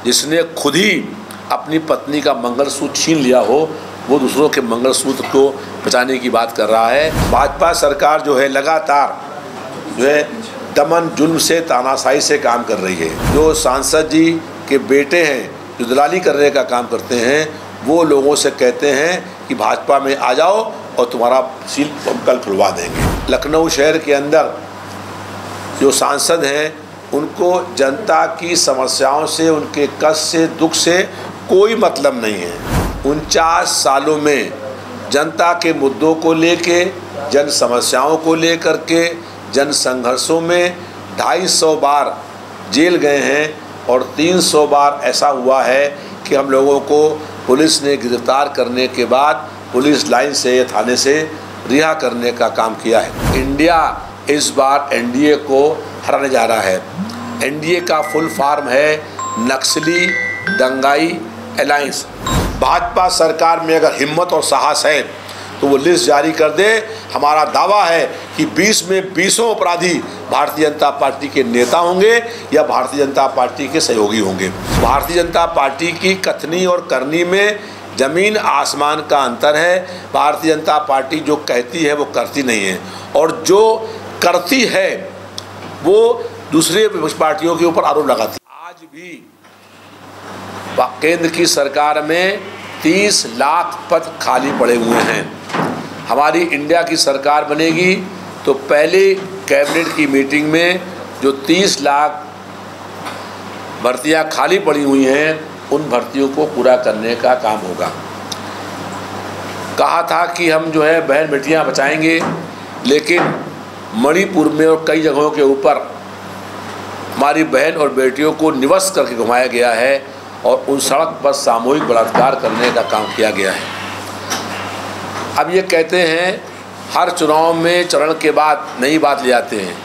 जिसने खुद ही अपनी पत्नी का मंगलसूत्र छीन लिया हो वो दूसरों के मंगलसूत्र को बचाने की बात कर रहा है। भाजपा सरकार जो है लगातार जो है दमन जुल्म से तानाशाही से काम कर रही है। जो सांसद जी के बेटे हैं जो दलाली करने का काम करते हैं वो लोगों से कहते हैं कि भाजपा में आ जाओ और तुम्हारा सील कल खुलवा देंगे। लखनऊ शहर के अंदर जो सांसद हैं उनको जनता की समस्याओं से, उनके कष्ट से, दुख से कोई मतलब नहीं है। 49 सालों में जनता के मुद्दों को लेके, जन समस्याओं को लेकर के, जन संघर्षों में 250 बार जेल गए हैं और 300 बार ऐसा हुआ है कि हम लोगों को पुलिस ने गिरफ्तार करने के बाद पुलिस लाइन से या थाने से रिहा करने का काम किया है। इंडिया इस बार एनडीए को हराने जा रहा है। एनडीए का फुल फॉर्म है नक्सली दंगाई अलायंस। भाजपा सरकार में अगर हिम्मत और साहस है तो वो लिस्ट जारी कर दे। हमारा दावा है कि 20 में 20 अपराधी भारतीय जनता पार्टी के नेता होंगे या भारतीय जनता पार्टी के सहयोगी होंगे। भारतीय जनता पार्टी की कथनी और करनी में जमीन आसमान का अंतर है। भारतीय जनता पार्टी जो कहती है वो करती नहीं है और जो करती है वो दूसरे पार्टियों के ऊपर आरोप लगाती है। आज भी केंद्र की सरकार में 30 लाख पद खाली पड़े हुए हैं। हमारी इंडिया की सरकार बनेगी तो पहले कैबिनेट की मीटिंग में जो 30 लाख भर्तियां खाली पड़ी हुई हैं उन भर्तियों को पूरा करने का काम होगा। कहा था कि हम जो है बहन बेटियां बचाएंगे, लेकिन मणिपुर में और कई जगहों के ऊपर हमारी बहन और बेटियों को निवस करके घुमाया गया है और उन सड़क पर सामूहिक बलात्कार करने का काम किया गया है। अब ये कहते हैं हर चुनाव में चरण के बाद नई बात ले आते हैं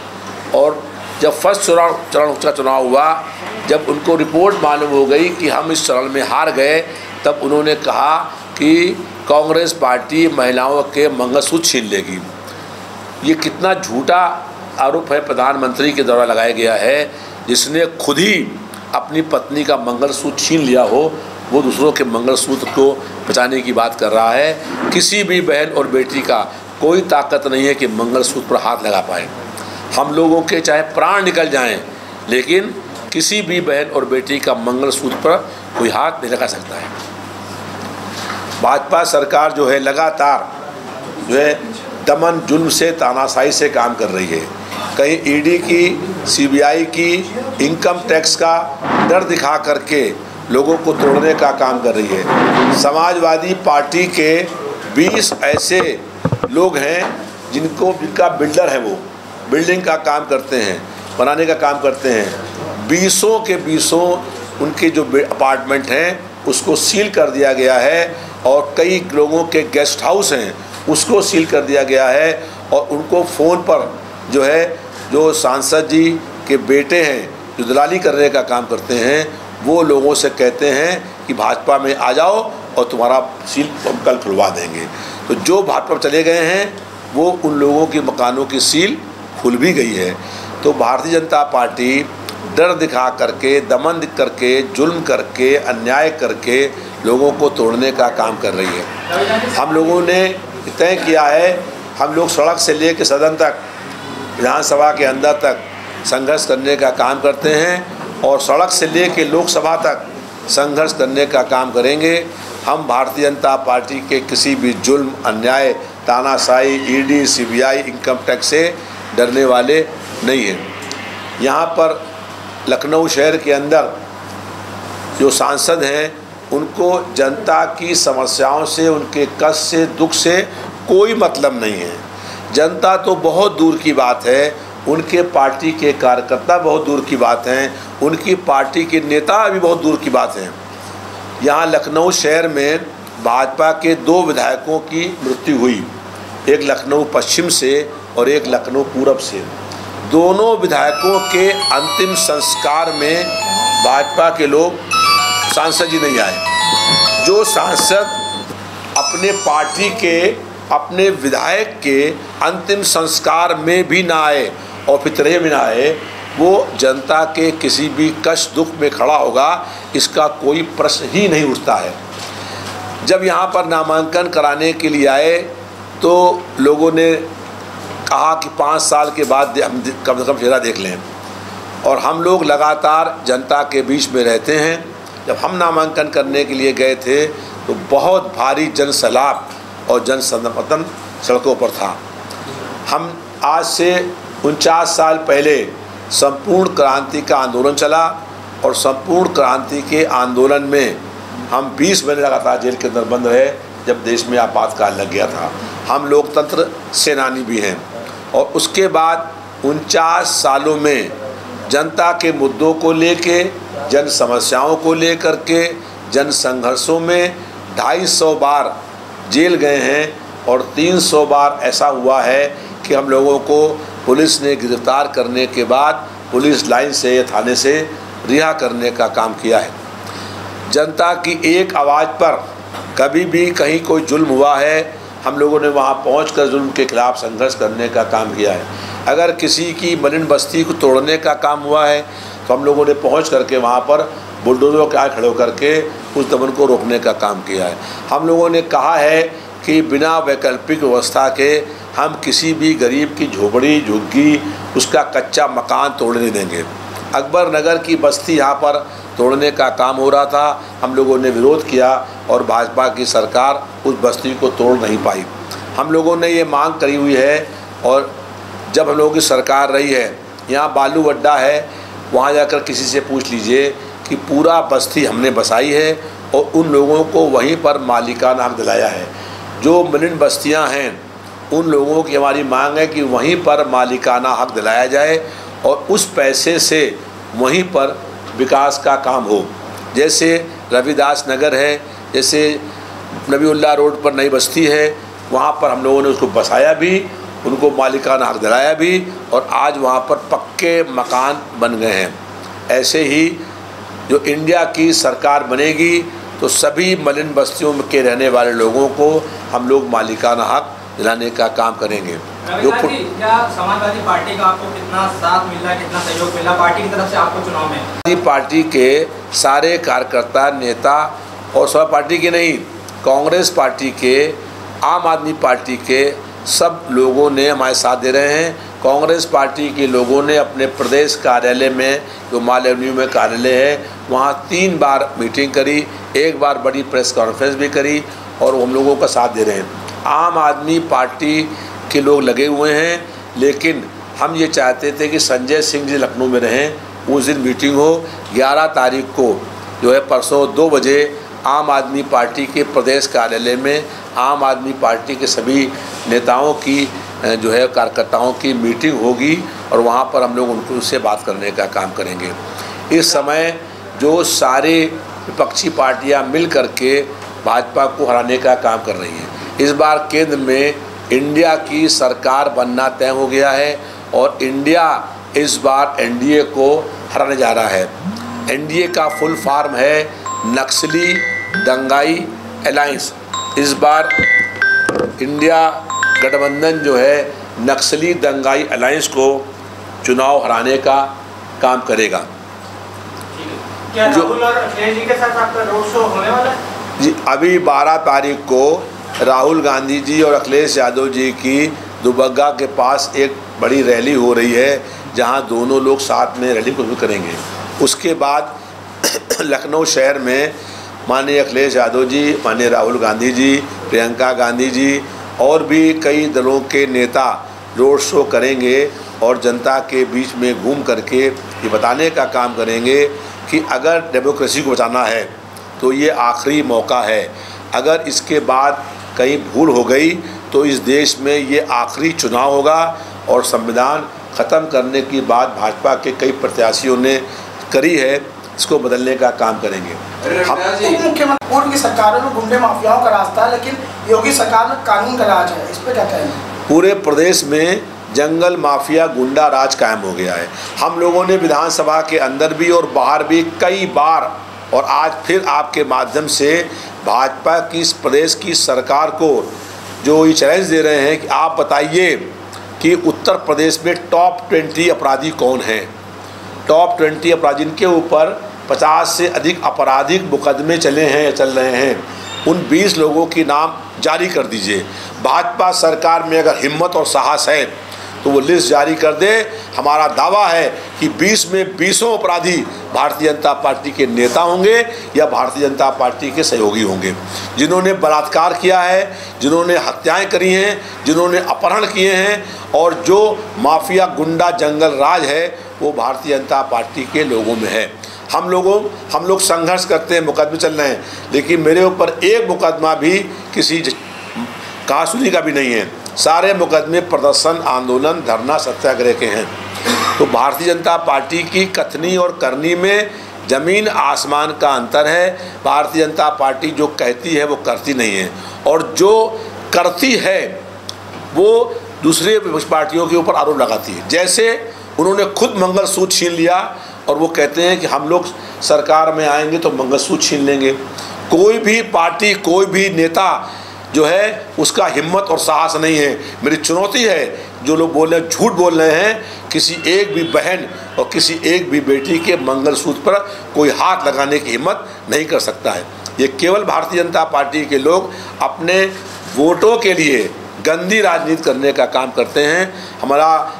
और जब फर्स्ट चरण का चुनाव हुआ, जब उनको रिपोर्ट मालूम हो गई कि हम इस चरण में हार गए, तब उन्होंने कहा कि कांग्रेस पार्टी महिलाओं के मंगलसूत्र छीन लेगी। ये कितना झूठा आरोप है प्रधानमंत्री के द्वारा लगाया गया है, जिसने खुद ही अपनी पत्नी का मंगलसूत्र छीन लिया हो वो दूसरों के मंगलसूत्र को बचाने की बात कर रहा है। किसी भी बहन और बेटी का कोई ताकत नहीं है कि मंगलसूत्र पर हाथ लगा पाए। हम लोगों के चाहे प्राण निकल जाएं, लेकिन किसी भी बहन और बेटी का मंगलसूत्र पर कोई हाथ नहीं लगा सकता है। भाजपा सरकार जो है लगातार जो है दमन जुल्म से तानाशाही से काम कर रही है। कहीं ईडी की, सीबीआई की, इनकम टैक्स का डर दिखा करके लोगों को तोड़ने का काम कर रही है। समाजवादी पार्टी के 20 ऐसे लोग हैं जिनका बिल्डर है, वो बिल्डिंग का काम करते हैं, बनाने का काम करते हैं। 20 के 20 उनके जो अपार्टमेंट हैं उसको सील कर दिया गया है और कई लोगों के गेस्ट हाउस हैं उसको सील कर दिया गया है और उनको फ़ोन पर जो है जो सांसद जी के बेटे हैं जो दलाली करने का काम करते हैं वो लोगों से कहते हैं कि भाजपा में आ जाओ और तुम्हारा सील कल खुलवा देंगे। तो जो भाजपा में चले गए हैं वो उन लोगों के मकानों की सील खुल भी गई है। तो भारतीय जनता पार्टी डर दिखा करके, दमन करके, जुल्म करके, अन्याय करके लोगों को तोड़ने का काम कर रही है। हम लोगों ने तय किया है, हम लोग सड़क से लेकर सदन तक, विधानसभा के अंदर तक संघर्ष करने का काम करते हैं और सड़क से लेकर लोकसभा तक संघर्ष करने का काम करेंगे। हम भारतीय जनता पार्टी के किसी भी जुल्म, अन्याय, तानाशाही, ईडी, सीबीआई, इनकम टैक्स से डरने वाले नहीं हैं। यहाँ पर लखनऊ शहर के अंदर जो सांसद हैं उनको जनता की समस्याओं से, उनके कष्ट से, दुख से कोई मतलब नहीं है। जनता तो बहुत दूर की बात है, उनके पार्टी के कार्यकर्ता बहुत दूर की बात हैं, उनकी पार्टी के नेता भी बहुत दूर की बात हैं। यहाँ लखनऊ शहर में भाजपा के 2 विधायकों की मृत्यु हुई, एक लखनऊ पश्चिम से और एक लखनऊ पूरब से। दोनों विधायकों के अंतिम संस्कार में भाजपा के लोग, सांसद जी नहीं आए। जो सांसद अपने पार्टी के, अपने विधायक के अंतिम संस्कार में भी ना आए और फितरे में ना आए, वो जनता के किसी भी कष्ट दुख में खड़ा होगा, इसका कोई प्रश्न ही नहीं उठता है। जब यहाँ पर नामांकन कराने के लिए आए तो लोगों ने कहा कि 5 साल के बाद हम कम से कम चेहरा देख लें, और हम लोग लगातार जनता के बीच में रहते हैं। जब हम नामांकन करने के लिए गए थे तो बहुत भारी जन सैलाब और जन समर्थन सड़कों पर था। हम आज से 49 साल पहले संपूर्ण क्रांति का आंदोलन चला, और संपूर्ण क्रांति के आंदोलन में हम 20 महीने लगातार जेल के अंदर बंद रहे जब देश में आपातकाल लग गया था। हम लोकतंत्र सेनानी भी हैं, और उसके बाद 49 सालों में जनता के मुद्दों को लेके, जन समस्याओं को लेकर के, जन संघर्षों में 250 बार जेल गए हैं, और 300 बार ऐसा हुआ है कि हम लोगों को पुलिस ने गिरफ्तार करने के बाद पुलिस लाइन से या थाने से रिहा करने का काम किया है। जनता की एक आवाज़ पर कभी भी कहीं कोई जुल्म हुआ है, हम लोगों ने वहाँ पहुंचकर जुल्म के खिलाफ संघर्ष करने का काम किया है। अगर किसी की मलिन बस्ती को तोड़ने का काम हुआ है तो हम लोगों ने पहुंच करके वहाँ पर बुलडोजरों के आगे खड़े होकर के उस दमन को रोकने का काम किया है। हम लोगों ने कहा है कि बिना वैकल्पिक व्यवस्था के हम किसी भी गरीब की झोपड़ी झुग्गी, उसका कच्चा मकान तोड़ने नहीं देंगे। अकबर नगर की बस्ती यहाँ पर तोड़ने का काम हो रहा था, हम लोगों ने विरोध किया और भाजपा की सरकार उस बस्ती को तोड़ नहीं पाई। हम लोगों ने ये मांग करी हुई है, और जब हम लोगों की सरकार रही है, यहाँ बालू अड्डा है, वहाँ जाकर किसी से पूछ लीजिए कि पूरा बस्ती हमने बसाई है और उन लोगों को वहीं पर मालिकाना हक दिलाया है। जो मलिन बस्तियाँ हैं उन लोगों की हमारी मांग है कि वहीं पर मालिकाना हक दिलाया जाए और उस पैसे से वहीं पर विकास का काम हो। जैसे रविदास नगर है, जैसे नबीउल्लाह रोड पर नई बस्ती है, वहाँ पर हम लोगों ने उसको बसाया भी, उनको मालिकाना हक दिलाया भी, और आज वहाँ पर पक्के मकान बन गए हैं। ऐसे ही जो इंडिया की सरकार बनेगी तो सभी मलिन बस्तियों के रहने वाले लोगों को हम लोग मालिकाना हक दिलाने का काम करेंगे। जो क्या समाजवादी पार्टी का आपको कितना साथ मिला, कितना सहयोग मिला पार्टी की तरफ से आपको चुनाव में? पार्टी के सारे कार्यकर्ता, नेता, और सब पार्टी के नहीं, कांग्रेस पार्टी के, आम आदमी पार्टी के सब लोगों ने हमारे साथ दे रहे हैं। कांग्रेस पार्टी के लोगों ने अपने प्रदेश कार्यालय में, जो माल एवेन्यू में कार्यालय है, वहाँ 3 बार मीटिंग करी, 1 बार बड़ी प्रेस कॉन्फ्रेंस भी करी, और हम लोगों का साथ दे रहे हैं। आम आदमी पार्टी के लोग लगे हुए हैं, लेकिन हम ये चाहते थे कि संजय सिंह जी लखनऊ में रहें। उस दिन मीटिंग हो, 11 तारीख को जो है परसों 2 बजे आम आदमी पार्टी के प्रदेश कार्यालय में आम आदमी पार्टी के सभी नेताओं की जो है कार्यकर्ताओं की मीटिंग होगी, और वहाँ पर हम लोग उनसे बात करने का काम करेंगे। इस समय जो सारे विपक्षी पार्टियाँ मिल करके भाजपा को हराने का काम कर रही हैं। इस बार केंद्र में इंडिया की सरकार बनना तय हो गया है, और इंडिया इस बार एनडीए को हराने जा रहा है। एनडीए का फुल फॉर्म है नक्सली दंगाई अलायंस। इस बार इंडिया गठबंधन जो है नक्सली दंगाई अलायंस को चुनाव हराने का काम करेगा। क्या राहुल और अखिलेश जी के साथ आपका रोड शो होने वाला है? जी, अभी 12 तारीख को राहुल गांधी जी और अखिलेश यादव जी की दुबग्गा के पास एक बड़ी रैली हो रही है, जहां दोनों लोग साथ में रैली को भी करेंगे। उसके बाद लखनऊ शहर में माननीय अखिलेश यादव जी, माननीय राहुल गांधी जी, प्रियंका गांधी जी और भी कई दलों के नेता रोड शो करेंगे, और जनता के बीच में घूम करके ये बताने का काम करेंगे कि अगर डेमोक्रेसी को बचाना है तो ये आखिरी मौका है। अगर इसके बाद कहीं भूल हो गई तो इस देश में ये आखिरी चुनाव होगा, और संविधान ख़त्म करने की बात भाजपा के कई प्रत्याशियों ने करी है, इसको बदलने का काम करेंगे। हम मुख्यमंत्री पूर्व की सरकारों में गुंडे माफियाओं का रास्ता है, लेकिन योगी सरकार में कानून का राज है, इस पर क्या कहेंगे? पूरे प्रदेश में जंगल माफिया गुंडा राज कायम हो गया है। हम लोगों ने विधानसभा के अंदर भी और बाहर भी कई बार, और आज फिर आपके माध्यम से भाजपा की इस प्रदेश की सरकार को जो ये चैलेंज दे रहे हैं कि आप बताइए कि उत्तर प्रदेश में टॉप 20 अपराधी कौन हैं। टॉप 20 अपराधी जिनके ऊपर 50 से अधिक आपराधिक मुकदमे चले हैं या चल रहे हैं, उन 20 लोगों की नाम जारी कर दीजिए। भाजपा सरकार में अगर हिम्मत और साहस है तो वो लिस्ट जारी कर दे। हमारा दावा है कि 20 में 20 अपराधी भारतीय जनता पार्टी के नेता होंगे या भारतीय जनता पार्टी के सहयोगी होंगे, जिन्होंने बलात्कार किया है, जिन्होंने हत्याएं करी हैं, जिन्होंने अपहरण किए हैं, और जो माफिया गुंडा जंगल राज है वो भारतीय जनता पार्टी के लोगों में है। हम लोग संघर्ष करते हैं, मुकदमे चल रहे हैं, लेकिन मेरे ऊपर एक मुकदमा भी किसी कहा सुनी का भी नहीं है। सारे मुकदमे प्रदर्शन, आंदोलन, धरना, सत्याग्रह के हैं। तो भारतीय जनता पार्टी की कथनी और करनी में ज़मीन आसमान का अंतर है। भारतीय जनता पार्टी जो कहती है वो करती नहीं है, और जो करती है वो दूसरे पार्टियों के ऊपर आरोप लगाती है। जैसे उन्होंने खुद मंगलसूत्र छीन लिया और वो कहते हैं कि हम लोग सरकार में आएंगे तो मंगलसूत्र छीन लेंगे। कोई भी पार्टी, कोई भी नेता जो है उसका हिम्मत और साहस नहीं है। मेरी चुनौती है, जो लोग बोल रहे हैं, झूठ बोल रहे हैं, किसी एक भी बहन और किसी एक भी बेटी के मंगलसूत्र पर कोई हाथ लगाने की हिम्मत नहीं कर सकता है। ये केवल भारतीय जनता पार्टी के लोग अपने वोटों के लिए गंदी राजनीति करने का काम करते हैं।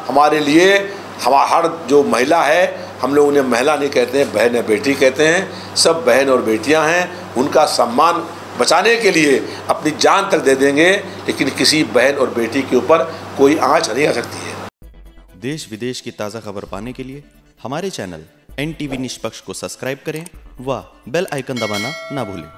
हमारे लिए हर जो महिला है, हम लोग उन्हें महिला नहीं कहते हैं, बहन या बेटी कहते हैं। सब बहन और बेटियां हैं, उनका सम्मान बचाने के लिए अपनी जान तक दे देंगे, लेकिन किसी बहन और बेटी के ऊपर कोई आंच नहीं आ सकती है। देश विदेश की ताज़ा खबर पाने के लिए हमारे चैनल NTV निष्पक्ष को सब्सक्राइब करें व बेल आइकन दबाना ना भूलें।